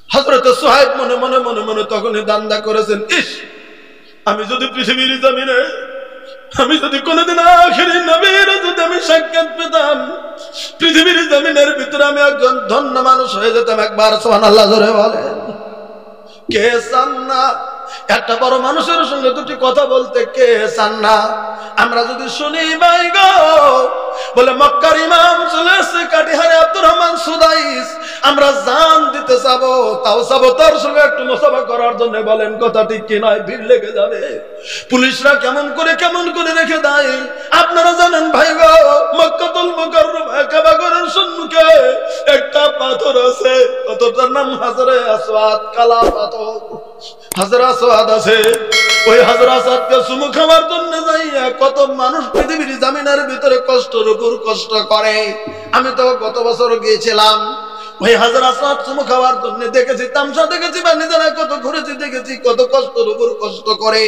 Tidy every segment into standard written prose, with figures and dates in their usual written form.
হযরত সুহাইব মনে মনে মনে মনে তখনই দান্দা করেছেন, ইস, আমি যদি পৃথিবীর জমিনে, আমি যদি কোনোদিন আখিরি নবীর যদি আমি সাক্ষাৎ পেতাম, পৃথিবীর জমিনের ভিতরে আমি একজন ধন্য মানুষ হয়ে যেতাম। একবার সুবহানাল্লাহ জোরে বলেন। কে চান না একটা বড় মানুষের সঙ্গে দুটি কথা বলতে? কে চান না? আমরা যদি শুনি ভাই গো, বলে মক্কার ইমাম চলে এসেছে কাটিহারে আব্দুর রহমান সুদাইস, আমরা জান দিতে যাবো, তাও যাবো তার সঙ্গে একটু মুসাফা করার জন্য। বলেন কথা ঠিক কি নয়? ভিড় লেগে যাবে। পুলিশরা কেমন করে রেখে দেয় আপনারা জানেন ভাই গো। মক্কাতুল মুকাররমা কাবা ঘরের সম্মুখে একটা পাথর আছে, পাথরটার নাম হাজরে আসওয়াদ, কালা পাথর। হাজরা আসওয়াদ আছে, ওই হাজরা আসওয়াদকে চুমু খাওয়ার জন্য যাইয়া কত মানুষ পৃথিবীর জমিনের ভিতরে কষ্টের উপর কষ্ট করে। আমি তো গত বছর গিয়েছিলাম ওই হাজরা আসওয়াদ চুমু খাওয়ার জন্য, দেখেছি তামসা দেখেছি, বা নিজেরা কত ঘুরেছি, দেখেছি কত কষ্টের উপর কষ্ট করে।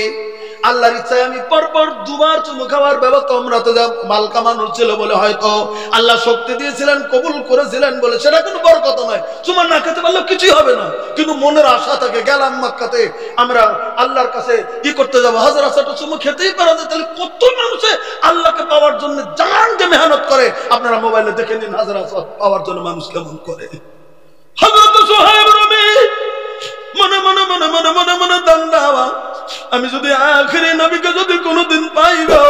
আল্লাহর ইচ্ছায় আমি পরপর দুবার চুমু খাওয়ার ব্যবস্থা, আমরা তো মালকা মানুষ ছিল বলে হয়তো আল্লাহ শক্তি দিয়েছিলেন, কবুল করেছিলেন বলে সেটা কোনো বড় কথা নয়। চুমা না খেতে পারলেও কিছুই হবে না, কিন্তু মনের আশা থাকে গেলাম মক্কাতে, আমরা আল্লাহর কাছে কি করতে যাবো, হাজার হাজারটা চুমু খেতেই পারা যায়। তাহলে কত মানুষে আল্লাহকে পাওয়ার জন্য জান দিয়ে মেহনত করে। আপনারা মোবাইলে দেখে নিন হাজার হাজার পাওয়ার জন্য মানুষ কেমন করে। হযরত সুহাইব রুমি মনে মনে মনে মনে মনে মনে দান্দা, আমি যদি আখিরি নবীকে যদি কোনোদিন পাই গো,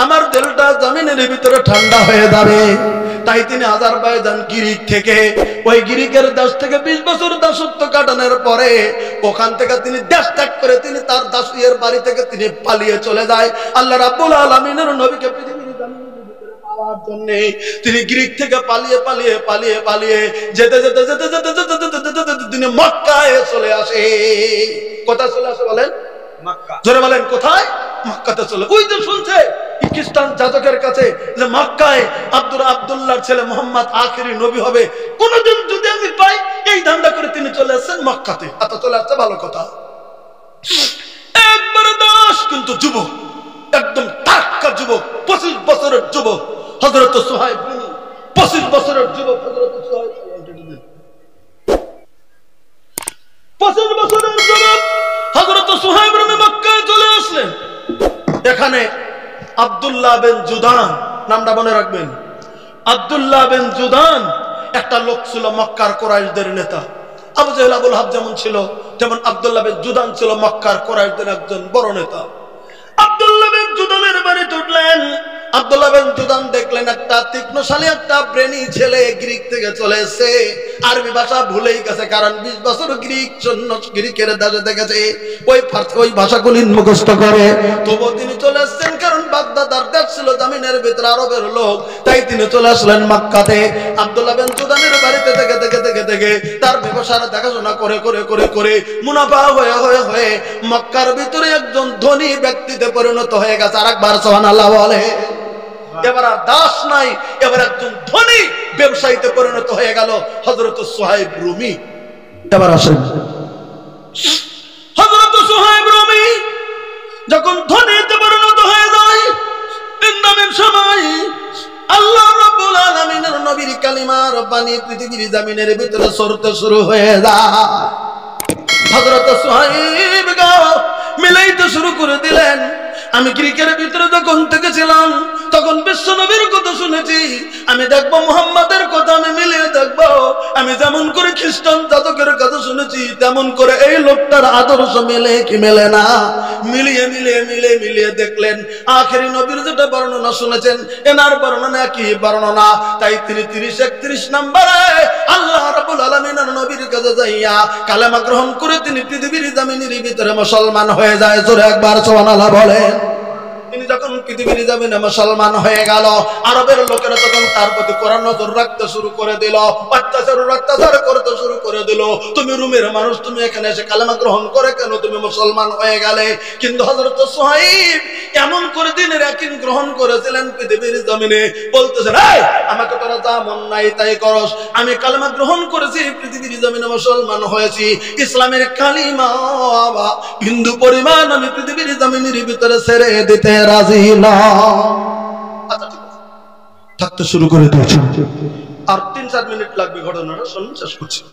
আমার দিলটা জমিনের ভিতরে ঠান্ডা হয়ে যাবে। তাই তিনি আজারবাইজান গিরিক থেকে, ওই গিরিকের দেশ থেকে 20 বছর দাসত্ব কাটানোর পরে ওখান থেকে তিনি দেশ ত্যাগ করে তিনি তার দাসীর বাড়ি থেকে তিনি পালিয়ে চলে যায় আল্লাহ রাব্বুল আলামিনের নবীকে পৃথিবীর জমিনের ভিতরে পাওয়ার জন্য। তিনি গিরিক থেকে পালিয়ে পালিয়ে পালিয়ে পালিয়ে যেতে যেতে যেতে যেতে যেতে যেতে যেতে তিনি মক্কায় চলে আসে। কোথায় চলে আসে বলেন? মক্কা। জোরে বলেন কোথায়? মক্কাতে চলে। ওই যে শুনছে খ্রিস্টান যাজকের কাছে যে মক্কায় আব্দুল্লাহর ছেলে মুহাম্মদ আখিরি নবী হবে, কোনদিন যদি আমি পাই, এই ধান্দা করে তিনি চলে আসছেন মক্কাতে। আচ্ছা, চলে আসছে ভালো কথা। একবার দাস কিন্তু যুবক, একদম টাটকা যুবক, 25 বছরের যুবক হযরত সুহাইব। 25 বছরের যুবক হযরত সুহাইব, 25 বছরের যুবক হযরত সুহাইব মক্কায় চলে আসলেন। এখানে আব্দুল্লাহ বিন জুদান, নামটা মনে রাখবেন, আব্দুল্লাহ বিন জুদান একটা লোক ছিল মক্কার কুরাইশদের নেতা। আবু জাহেল আবুল হাব যেমন ছিল, তেমন আব্দুল্লাহ বিন জুদান ছিল মক্কার কুরাইশদের একজন বড় নেতা। আব্দুল্লাহ বিন জুদানের বাড়িতে উঠলেন। আব্দুল্লাহ বিন জুদান দেখলেন একটা তীক্ষ্ণশালী একটা ব্রেনি ছেলে গ্রিক থেকে চলে এসেছে। আরবি ভাষা ভুলেই গেছে, কারণ 20 বছর গ্রিকের দেশে দেখেছে, ওই ভাষাগুলি মুখস্থ করে। তবুও তিনি চলে এসেছেন, কারণ বাগদাদ আর দেশ ছিল জমিনের ভিতরে আরবের লোক, তাই তিনি চলে আসলেন মক্কাতে। আব্দুল্লাহ বিন জুদানের বাড়িতে থেকে থেকে থেকে থেকে তার ব্যবসার দেখাশোনা করে করে করে করে মুনাফা হয়ে হয়ে হয়ে মক্কার ভিতরে একজন ধনী ব্যক্তিতে পরিণত হয়ে গেছে। আরেকবার সুবহানাল্লাহ বলে। এবার আর দাস নাই, এবার একজন ধনী ব্যবসায়ীতে পরিণত হয়ে গেল হযরত সুহাইব রুমি। এবার আসেন, হযরত সুহাইব রুমি যখন ধনীতে পরিণত হয়ে যায়, ইন্দামের সময় আল্লাহ রাব্বুল আলামিনের নবীর কালিমার বাণী পৃথিবীর জমিনের ভিতরে ছড়তে শুরু হয়ে যায়। হযরত সুহাইব মিলাইতে শুরু করে দিলেন। আমি গ্রিকের ভিতরে যখন থেকেছিলাম তখন বিশ্ব নবীর কথা শুনেছি, আমি দেখবো মুহাম্মাদের কথা আমি মিলিয়ে দেখবো। আমি যেমন করে খ্রিস্টান যাজকের কথা শুনেছি, তেমন করে এই লোকটার আদর্শ মেলে কি মেলে না। মিলিয়ে মিলিয়ে মিলিয়ে মিলিয়ে দেখলেন আখেরি নবীর যেটা বর্ণনা শুনেছেন, এনার বর্ণনা কি বর্ণনা। তাই তিনি 30-31 নম্বরে আল্লাহ রাব্বুল আলামিনের নবীর কাছে যাইয়া কালেমা গ্রহণ করে তিনি পৃথিবীর জমিনের ভিতরে মুসলমান হয়ে যায়। জোরে একবার সুবহানাল্লাহ বলেন। তিনি যখন পৃথিবীর জমিনে মুসলমান হয়ে গেল, আরবের লোকেরা তখন তার প্রতি কোরআন নজর রাখতে শুরু করে দিল, অত্যাচার করতে শুরু করে দিল। তুমি রুমের মানুষ, তুমি এখানে এসে কালেমা গ্রহণ করে কেন তুমি মুসলমান হয়ে গেলে? কিন্তু হযরত সুহাইব এমন করে দিনের ইয়াকিন গ্রহণ করেছিলেন পৃথিবীর জমিনে, বলতেছেন এই আমাকে তোরা যা মন নাই তাই করস, আমি কালেমা গ্রহণ করেছি, পৃথিবীর জমিনে মুসলমান হয়েছি, ইসলামের কালিমা বিন্দু পরিমাণ আমি পৃথিবীর জমিনের ভিতরে ছেড়ে দিতে রাজি না। আচ্ছা ঠিক আছে, থাকতে শুরু করে দিয়েছেন। আর 3-4 মিনিট লাগবে ঘটনাটা শুনুন, শেষ করছি।